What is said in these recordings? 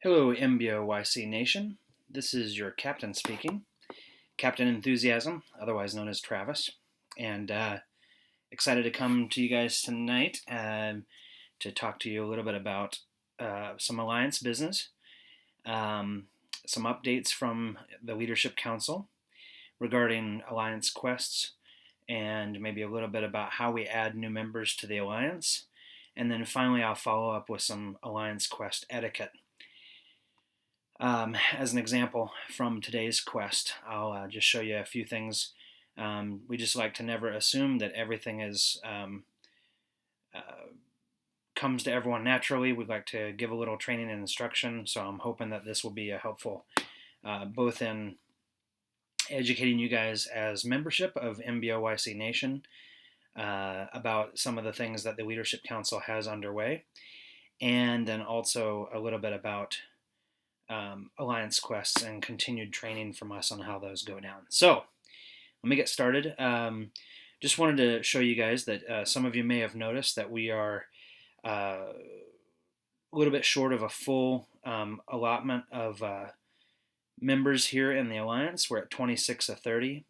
Hello, MBOYC Nation. This is your captain speaking, Captain Enthusiasm, otherwise known as Travis, and excited to come to you guys tonight to talk to you a little bit about some Alliance business, um, some updates from the Leadership Council regarding Alliance quests, and maybe a little bit about how we add new members to the Alliance. And then finally, I'll follow up with some Alliance quest etiquette. As an example from today's quest, I'll just show you a few things. We just like to never assume that everything uh, comes to everyone naturally. We'd like to give a little training and instruction, so I'm hoping that this will be a helpful both in educating you guys as membership of MBOYC Nation about some of the things that the Leadership Council has underway, and then also a little bit about Alliance quests and continued training from us on how those go down. So let me get started. Just wanted to show you guys that some of you may have noticed that we are a little bit short of a full allotment of members here in the Alliance. We're at 26 of 30.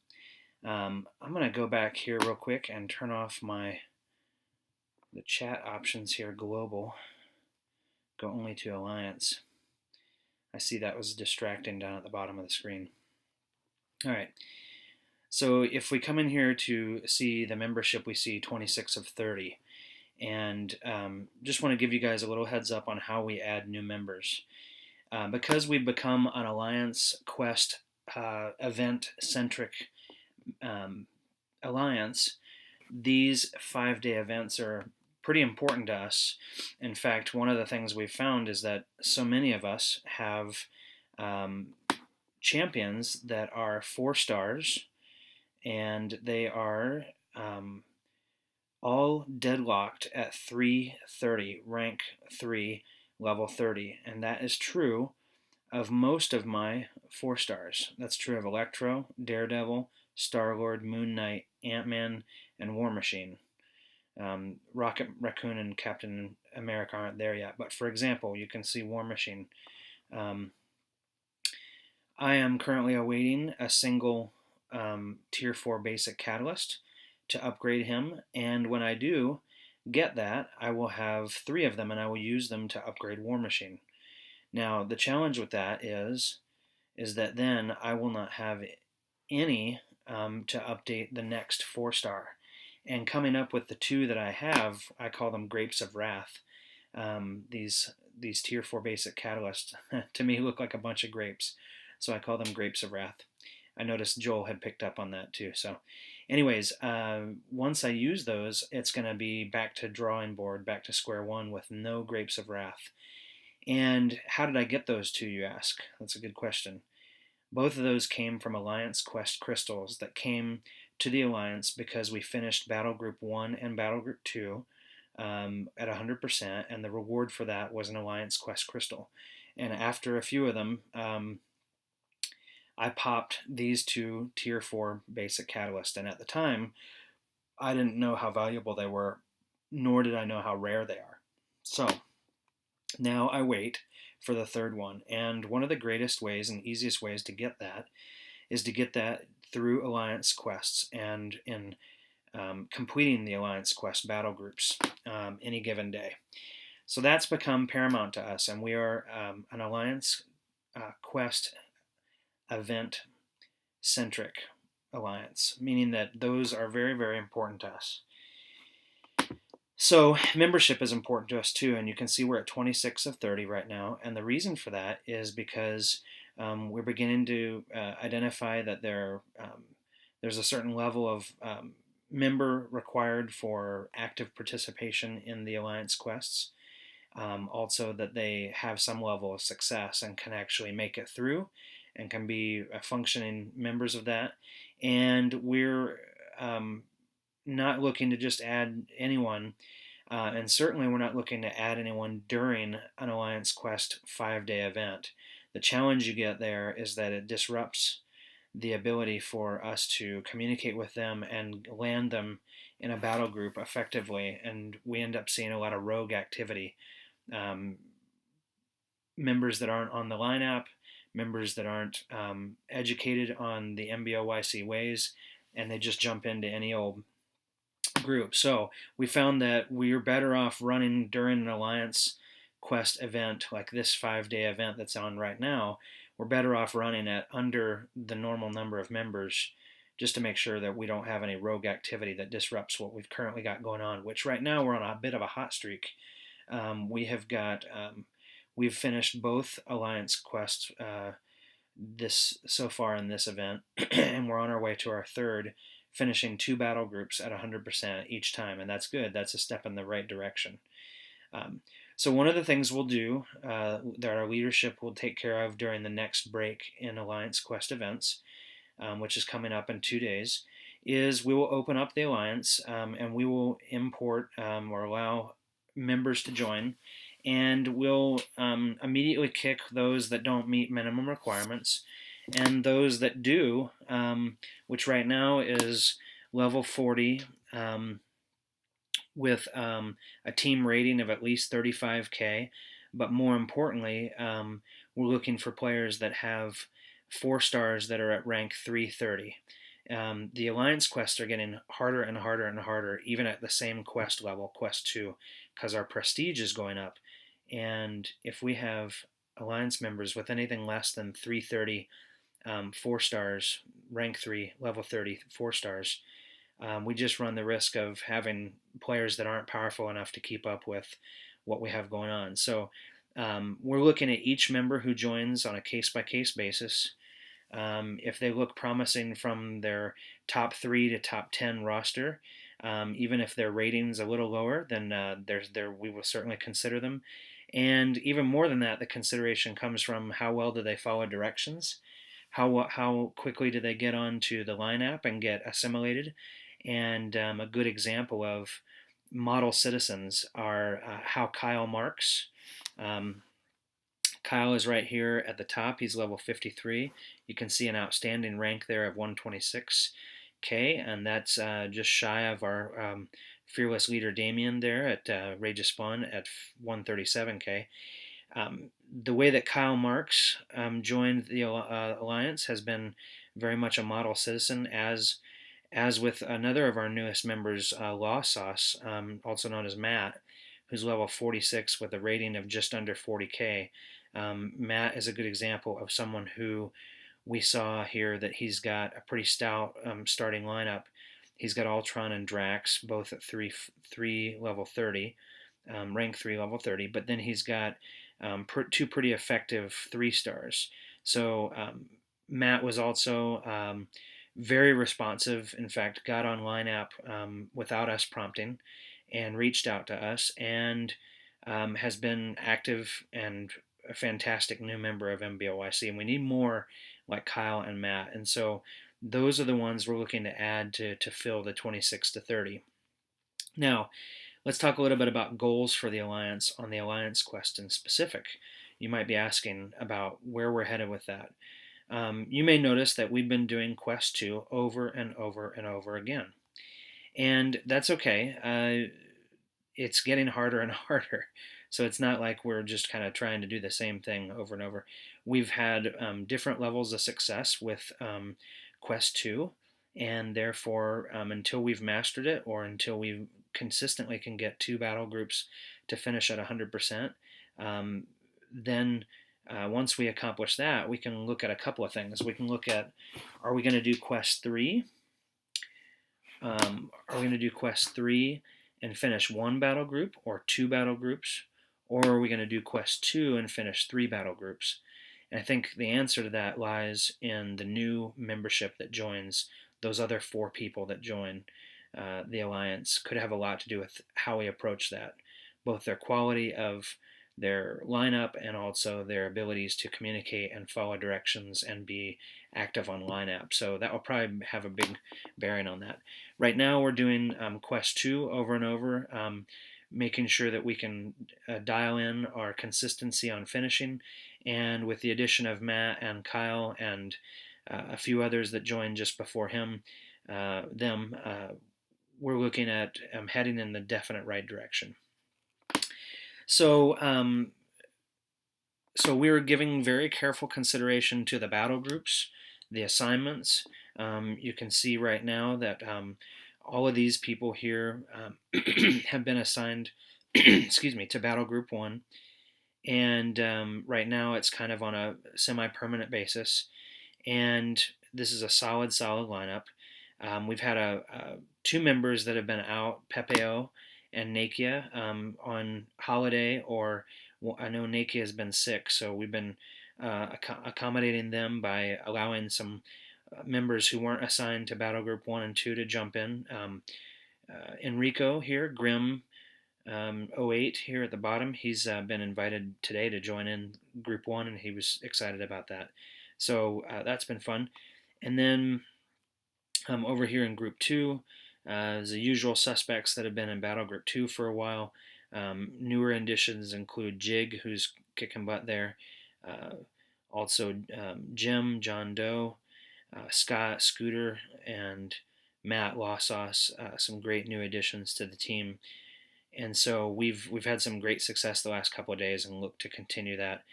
I'm going to go back here real quick and turn off the chat options here, global. Go only to Alliance. I see that was distracting down at the bottom of the screen. All right. So if we come in here to see the membership, we see 26 of 30. And just want to give you guys a little heads up on how we add new members. Because we've become an Alliance Quest event-centric Alliance, these 5-day events are pretty important to us. In fact, one of the things we've found is that so many of us have champions that are 4 stars, and they are all deadlocked at 330, rank 3, level 30. And that is true of most of my 4 stars. That's true of Electro, Daredevil, Star-Lord, Moon Knight, Ant-Man, and War Machine. Rocket Raccoon and Captain America aren't there yet, but for example, you can see War Machine. I am currently awaiting a single Tier 4 basic catalyst to upgrade him, and when I do get that, I will have 3 of them, and I will use them to upgrade War Machine. Now, the challenge with that is that then I will not have any to update the next 4-star. And coming up with the 2 that I have, I call them Grapes of Wrath. These Tier 4 basic catalysts, to me, look like a bunch of grapes. So I call them Grapes of Wrath. I noticed Joel had picked up on that too. So anyways, once I use those, it's going to be back to drawing board, back to square one with no Grapes of Wrath. And how did I get those 2, you ask? That's a good question. Both of those came from Alliance Quest crystals that came to the Alliance because we finished Battle Group 1 and Battle Group 2 at 100%, and the reward for that was an Alliance Quest crystal. And after a few of them, I popped these 2 Tier 4 basic catalysts, and at the time, I didn't know how valuable they were, nor did I know how rare they are. So now I wait for the 3rd one, and one of the greatest ways and easiest ways to get that is to get that through Alliance quests and in completing the Alliance quest battle groups any given day. So that's become paramount to us, and we are an Alliance quest event-centric Alliance, meaning that those are very, very important to us. So membership is important to us too, and you can see we're at 26 of 30 right now, and the reason for that is because we're beginning to identify that there's a certain level of member required for active participation in the Alliance quests. Also that they have some level of success and can actually make it through and can be functioning members of that. And we're not looking to just add anyone, and certainly we're not looking to add anyone during an Alliance Quest 5-day event. The challenge you get there is that it disrupts the ability for us to communicate with them and land them in a battle group effectively, and we end up seeing a lot of rogue activity. members that aren't on the lineup, members that aren't educated on the MBOYC ways, and they just jump into any old group. So we found that we're better off running during an Alliance Quest event like this 5-day event that's on right now. We're better off running at under the normal number of members just to make sure that we don't have any rogue activity that disrupts what we've currently got going on, which right now we're on a bit of a hot streak. We've finished both Alliance Quests this so far in this event, and we're on our way to our third, finishing 2 battle groups at 100% each time, and that's good. That's a step in the right direction. So one of the things we'll do that our leadership will take care of during the next break in Alliance Quest events, which is coming up in 2 days, is we will open up the Alliance and we will import or allow members to join, and we'll immediately kick those that don't meet minimum requirements, and those that do, which right now is level 40 with a team rating of at least 35K, but more importantly, we're looking for players that have 4 stars that are at rank 330. The Alliance quests are getting harder and harder and harder, even at the same quest level, Quest 2, because our prestige is going up. And if we have Alliance members with anything less than 330, 4 stars, rank 3, level 30, 4 stars, we just run the risk of having players that aren't powerful enough to keep up with what we have going on. So we're looking at each member who joins on a case-by-case basis. If they look promising from their top 3 to top 10 roster, even if their rating's a little lower, then we will certainly consider them. And even more than that, the consideration comes from how well do they follow directions, how quickly do they get onto the lineup and get assimilated. And a good example of model citizens are how Kyle marks. Kyle is right here at the top. He's level 53. You can see an outstanding rank there of 126K, and that's just shy of our fearless leader Damien there at Rage of Spawn at 137K. The way that Kyle Marks joined the Alliance has been very much a model citizen, as with another of our newest members, Law Sauce, also known as Matt, who's level 46 with a rating of just under 40K. Matt is a good example of someone who we saw here that he's got a pretty stout starting lineup. He's got Ultron and Drax, both at 3 level 30, rank 3 level 30, but then he's got 2 pretty effective 3 stars. So Matt was also very responsive, in fact, got on lineup without us prompting and reached out to us, and has been active and a fantastic new member of MBOYC, and we need more like Kyle and Matt, and so those are the ones we're looking to add to fill the 26 to 30. Now, let's talk a little bit about goals for the Alliance on the Alliance Quest in specific. You might be asking about where we're headed with that. You may notice that we've been doing Quest 2 over and over and over again, and that's okay. It's getting harder and harder. So it's not like we're just kind of trying to do the same thing over and over. We've had different levels of success with Quest 2, and therefore until we've mastered it, or until we consistently can get 2 battle groups to finish at 100%, then once we accomplish that, we can look at a couple of things. We can look at, are we going to do Quest 3? Are we going to do Quest 3 and finish 1 battle group or 2 battle groups? Or are we going to do Quest 2 and finish 3 battle groups? And I think the answer to that lies in the new membership that joins. Those other 4 people that join the Alliance could have a lot to do with how we approach that, both their quality of their lineup and also their abilities to communicate and follow directions and be active on lineup. So that will probably have a big bearing on that. Right now we're doing Quest 2 over and over, making sure that we can dial in our consistency on finishing. And with the addition of Matt and Kyle and a few others that joined just before them, we're looking at heading in the definite right direction. So So we're giving very careful consideration to the battle groups, the assignments. You can see right now that all of these people here have been assigned, excuse me, to Battle Group 1. And right now it's kind of on a semi-permanent basis. And this is a solid lineup. We've had two members that have been out, Pepeo and Nakia, on holiday, or well, I know Nakia has been sick, so we've been accommodating them by allowing some members who weren't assigned to Battle Group 1 and 2 to jump in. Enrico here, Grim 08 here at the bottom, he's been invited today to join in Group 1, and he was excited about that. So that's been fun. And then over here in Group 2, the usual suspects that have been in Battle Group 2 for a while. Newer additions include Jig, who's kicking butt there. Also Jim, John Doe, Scott, Scooter, and Matt Lossos, some great new additions to the team. And so we've had some great success the last couple of days, and look to continue that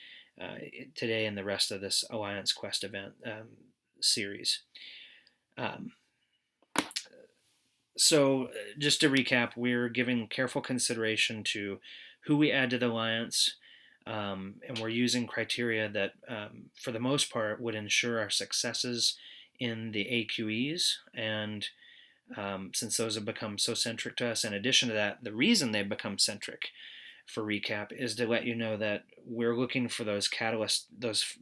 today and the rest of this Alliance Quest event series. So just to recap, we're giving careful consideration to who we add to the Alliance, and we're using criteria that, for the most part, would ensure our successes in the AQEs. And since those have become so centric to us, in addition to that, the reason they've become centric, for recap, is to let you know that we're looking for those catalysts, those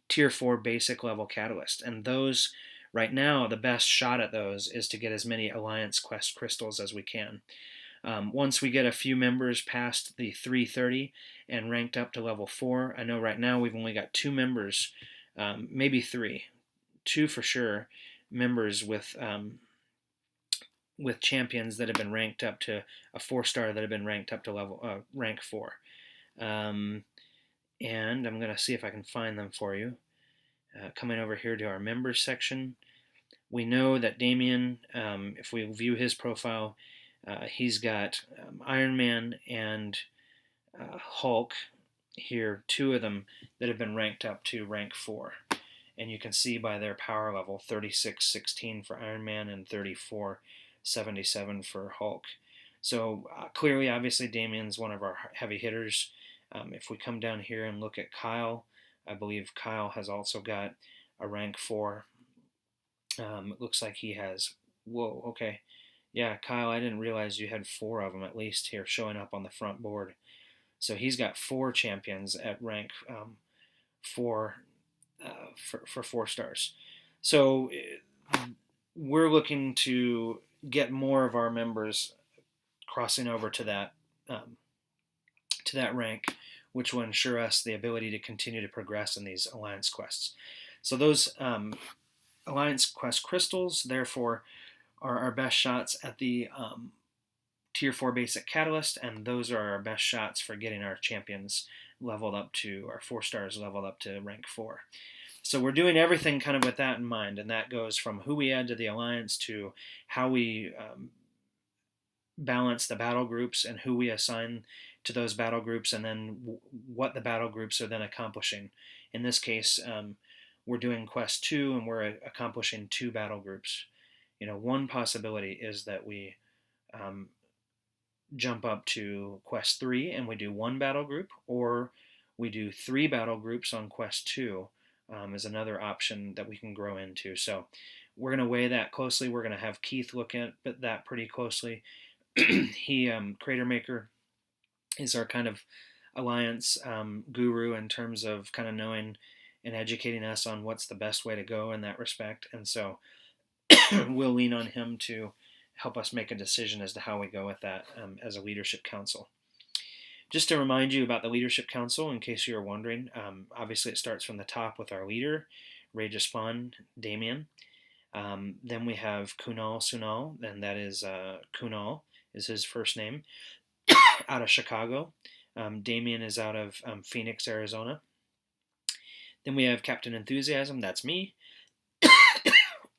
tier 4 basic level catalysts. And those, right now, the best shot at those is to get as many Alliance Quest crystals as we can. Once we get a few members past the 330 and ranked up to level 4, I know right now we've only got 2 members, maybe 3, 2 for sure, members with champions that have been ranked up to a 4-star that have been ranked up to level rank 4. And I'm going to see if I can find them for you. Coming over here to our members section, we know that Damien, if we view his profile, he's got Iron Man and Hulk here, 2 of them that have been ranked up to rank 4. And you can see by their power level, 3616 for Iron Man and 3477 for Hulk. So clearly, obviously, Damien's one of our heavy hitters. If we come down here and look at Kyle, I believe Kyle has also got a rank 4. It looks like he has, whoa, okay. Yeah, Kyle, I didn't realize you had 4 of them at least here showing up on the front board. So he's got 4 champions at rank 4 for 4 stars. So we're looking to get more of our members crossing over to that rank, which will ensure us the ability to continue to progress in these Alliance quests. So those Alliance quest crystals, therefore, are our best shots at the tier 4 basic catalyst, and those are our best shots for getting our champions leveled up to, our 4 stars leveled up to rank 4. So we're doing everything kind of with that in mind, and that goes from who we add to the Alliance to how we balance the battle groups and who we assign to those battle groups, and then what the battle groups are then accomplishing. In this case, we're doing Quest 2, and we're accomplishing 2 battle groups. You know, one possibility is that we jump up to Quest 3 and we do 1 battle group, or we do 3 battle groups on Quest 2 is another option that we can grow into. So we're going to weigh that closely. We're going to have Keith look at that pretty closely. He, Crater Maker, is our kind of Alliance guru in terms of kind of knowing and educating us on what's the best way to go in that respect. And so we'll lean on him to help us make a decision as to how we go with that as a leadership council. Just to remind you about the leadership council, in case you were wondering, obviously it starts from the top with our leader, Rajaspon Damien. Then we have Kunal Sunal, and that is Kunal is his first name, out of Chicago. Damien is out of Phoenix, Arizona. Then we have Captain Enthusiasm, that's me.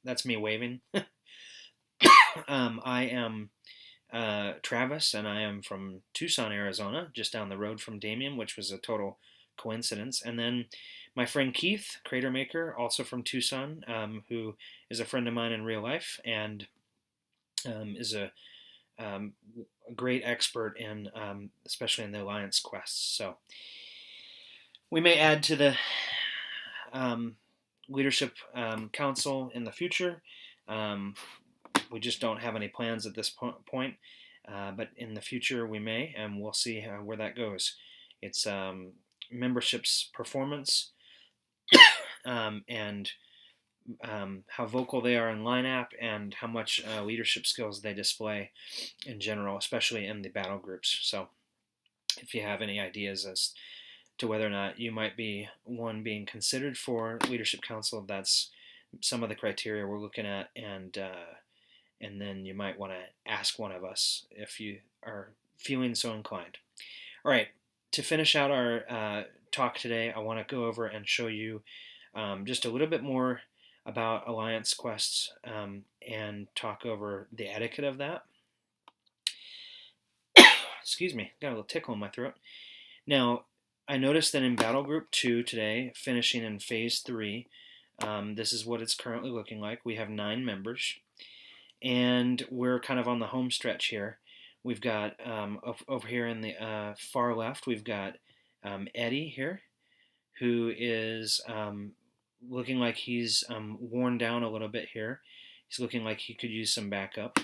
That's me waving. I am Travis, and I am from Tucson, Arizona, just down the road from Damien, which was a total coincidence. And then my friend Keith, Crater Maker, also from Tucson, who is a friend of mine in real life and is a great expert in, especially in the Alliance quests. So we may add to the leadership council in the future. We just don't have any plans at this point, but in the future we may, and we'll see where that goes. It's membership's performance and how vocal they are in line-up and how much leadership skills they display in general, especially in the battle groups. So if you have any ideas as to whether or not you might be one being considered for leadership council, that's some of the criteria we're looking at, and then you might want to ask one of us if you are feeling so inclined. All right, to finish out our talk today, I want to go over and show you just a little bit more about Alliance quests and talk over the etiquette of that. Excuse me, got a little tickle in my throat. Now, I noticed that in Battle Group 2 today, finishing in Phase 3, this is what it's currently looking like. We have 9 members, and we're kind of on the home stretch here. We've got, over here in the far left, we've got Eddie here, who is looking like he's worn down a little bit here. He's looking like he could use some backup.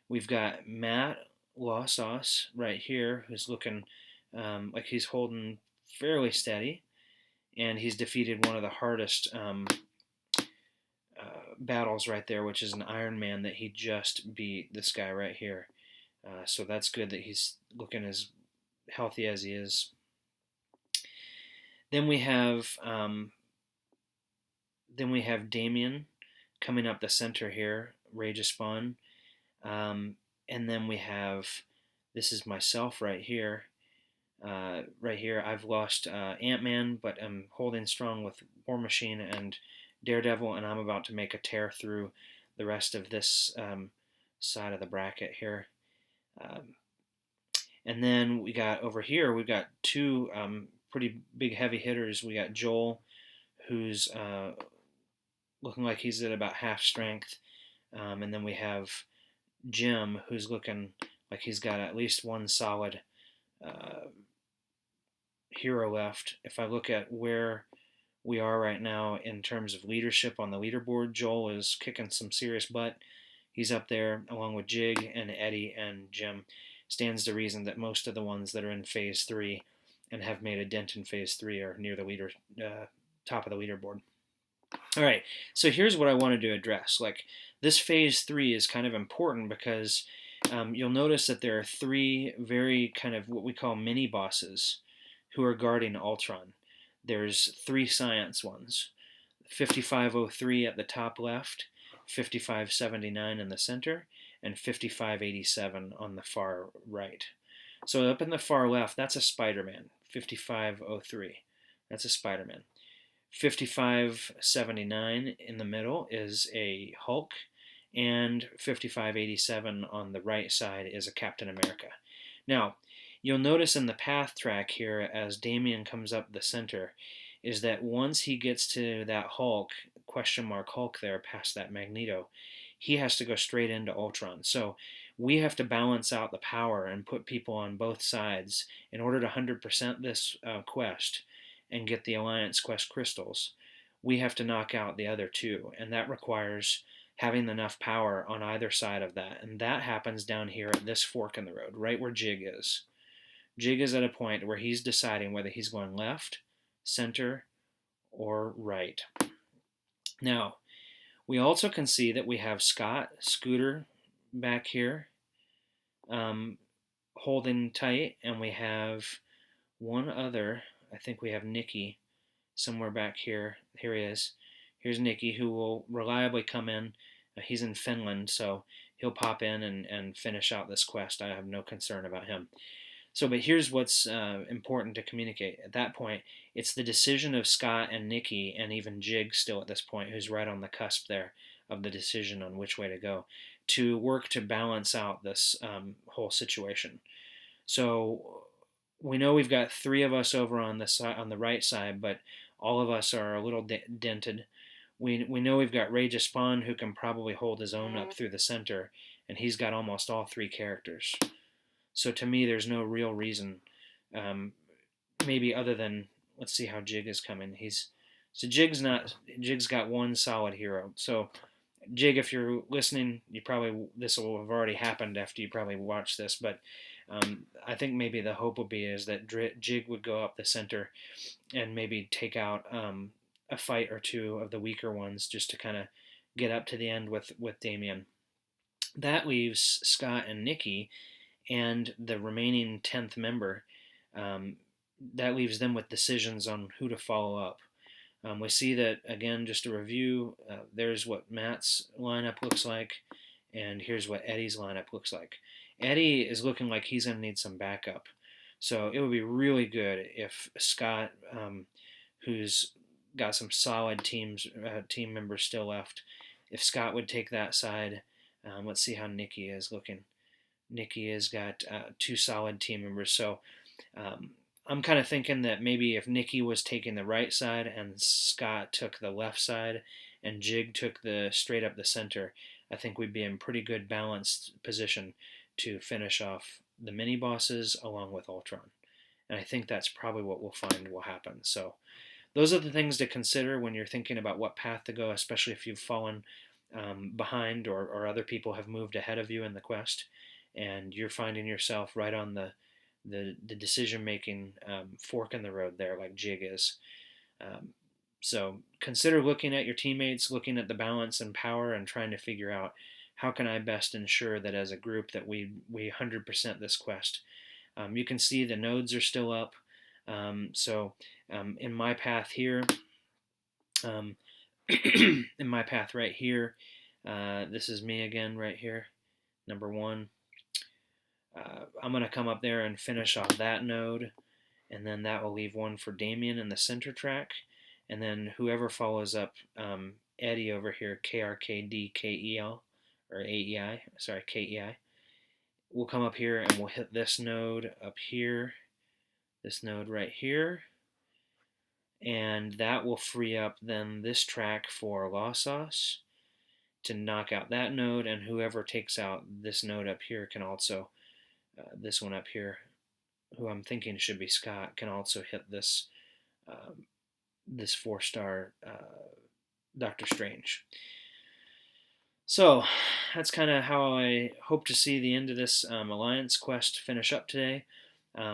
We've got Matt Lossos right here, who's looking like he's holding fairly steady, and he's defeated one of the hardest battles right there, which is an Iron Man that he just beat, this guy right here. So that's good that he's looking as healthy as he is. Then we have Damien coming up the center here, Rage of Spawn. And then we have, this is myself right here. I've lost Ant-Man, but I'm holding strong with War Machine and Daredevil, and I'm about to make a tear through the rest of this side of the bracket here. And then we got over here, we've got 2 pretty big heavy hitters. We got Joel, who's looking like he's at about half strength, and then we have Jim, who's looking like he's got at least one solid hero left. If I look at where we are right now in terms of leadership on the leaderboard, Joel is kicking some serious butt. He's up there along with Jig and Eddie and Jim. Stands to reason that most of the ones that are in Phase 3 and have made a dent in Phase 3 are near the top of the leaderboard. All right, so here's what I wanted to address. Like, this Phase 3 is kind of important because you'll notice that there are 3 very kind of what we call mini bosses who are guarding Ultron. There's 3 science ones, 5503 at the top left, 5579 in the center, and 5587 on the far right. So up in the far left, that's a Spider-Man, 5503. That's a Spider-Man. 5579 in the middle is a Hulk, and 5587 on the right side is a Captain America. Now, you'll notice in the path track here as Damien comes up the center is that once he gets to that Hulk, question mark Hulk there, past that Magneto, he has to go straight into Ultron. So we have to balance out the power and put people on both sides in order to 100% this quest and get the Alliance quest crystals. We have to knock out the other 2, and that requires having enough power on either side of that. And that happens down here at this fork in the road, right where Jig is. Jig is at a point where he's deciding whether he's going left, center, or right. Now, we also can see that we have Scooter back here holding tight, and we have one other, I think we have Nikki somewhere back here. Here he is. Here's Nikki, who will reliably come in. He's in Finland, so he'll pop in and finish out this quest. I have no concern about him. So, but here's what's important to communicate. At that point, it's the decision of Scott and Nikki, and even Jig still at this point, who's right on the cusp there of the decision on which way to go, to work to balance out this whole situation. So we know we've got three of us over on the side, on the right side, but all of us are a little dented. We know we've got Ray Spawn, who can probably hold his own up through the center, and he's got almost all three characters. So to me, there's no real reason, um, maybe other than let's see how Jig is coming. Jig's got one solid hero. So Jig, if you're listening, this will have already happened after you probably watch this, but I think maybe the hope would be is that Jig would go up the center and maybe take out a fight or two of the weaker ones just to kind of get up to the end with Damien. That leaves Scott and Nikki and the remaining 10th member. That leaves them with decisions on who to follow up. We see that, again, just a review, there's what Matt's lineup looks like, and here's what Eddie's lineup looks like. Eddie is looking like he's going to need some backup. So it would be really good if Scott, who's got some solid team members still left, if Scott would take that side. Let's see how Nikki is looking. Nikki has got two solid team members. So I'm kind of thinking that maybe if Nikki was taking the right side and Scott took the left side and Jig took the straight up the center, I think we'd be in pretty good balanced position to finish off the mini bosses along with Ultron. And I think that's probably what we'll find will happen. So those are the things to consider when you're thinking about what path to go, especially if you've fallen behind or other people have moved ahead of you in the quest, and you're finding yourself right on the decision-making fork in the road there, like Jig is. So consider looking at your teammates, looking at the balance and power, and trying to figure out how can I best ensure that as a group that we 100% this quest. You can see the nodes are still up. In my path here, in my path right here, this is me again right here, number 1. I'm going to come up there and finish off that node, and then that will leave one for Damien in the center track, and then whoever follows up Eddie over here, KRKDKEL, or AEI, sorry, KEI, we'll come up here and we'll hit this node up here, this node right here, and that will free up then this track for Lawsauce to knock out that node, and whoever takes out this node up here can also, this one up here, who I'm thinking should be Scott, can also hit this this 4-star Doctor Strange. So that's kind of how I hope to see the end of this Alliance quest finish up today,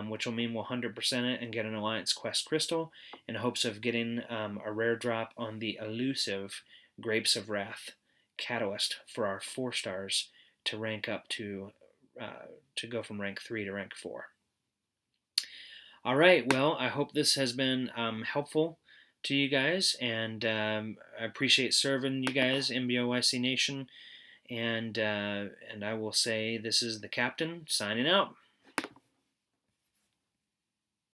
which will mean we'll 100% it and get an Alliance quest crystal in hopes of getting a rare drop on the elusive Grapes of Wrath catalyst for our 4 stars to rank up to go from rank 3 to rank 4. All right, well, I hope this has been helpful to you guys, and I appreciate serving you guys, MBOYC Nation, and I will say this is the Captain signing out.